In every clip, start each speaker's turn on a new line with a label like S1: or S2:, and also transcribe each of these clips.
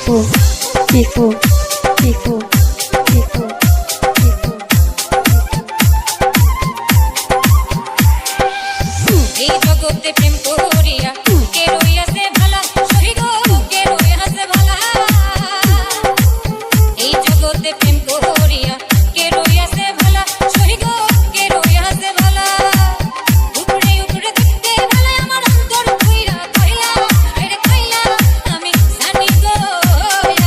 S1: Tifo, tifo, tifo, tifo, tifo.
S2: এই জগতে প্রেম করিয়া কে রইয়াছে ভালা শহীদ কে রইয়াছে ভালা এই জগতে প্রেম করিয়া কে রইয়াছে ভালা শহীদ কে রইয়াছে ভালা উপরে উপরে দেখতে ভালা আমার অন্তর কইরা কইলা আরে কইলা আমি জানি গো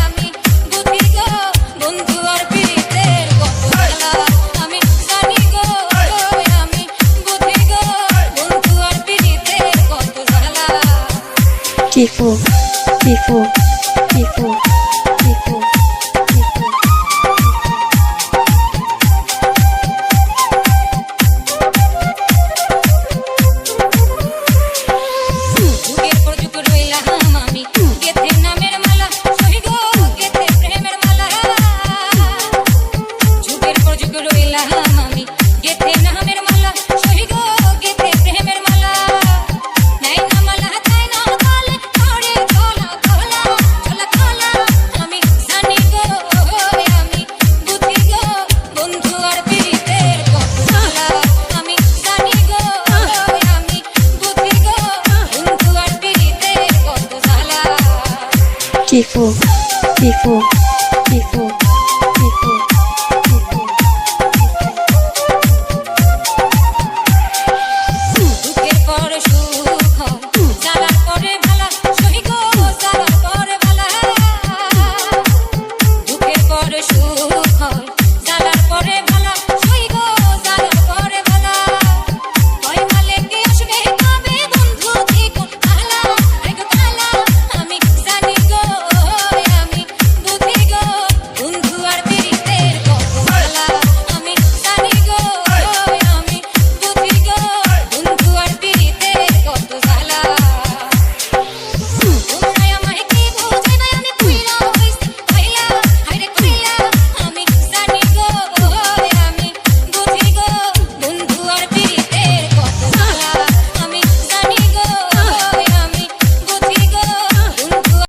S2: আমি বুঝি গো বন্ধু আর প্রীতের কত ভালা আমি জানি গো আমি বুঝি গো বন্ধু আর প্রীতের কত ভালা
S1: Tifo, tifo, tifo, tifo, tifo.
S2: যুগের পর যুগ রইলাম আমি গেথে নামের মালা শহীদ গেথে প্রেমের মালা যুগের পর যুগ রইলাম আমি গেথে নামের মালা শহীদ গেথে প্রেমের মালা নাই না মালা তাই না তালে করে তোলা তোলা চলা তোলা আমি জানি গো আমি বুঝি গো বন্ধু আর প্রীতের কত ভালা আমি জানি গো আমি বুঝি গো বন্ধু আর প্রীতের কত ভালা
S1: Tifo, tifo, tifo.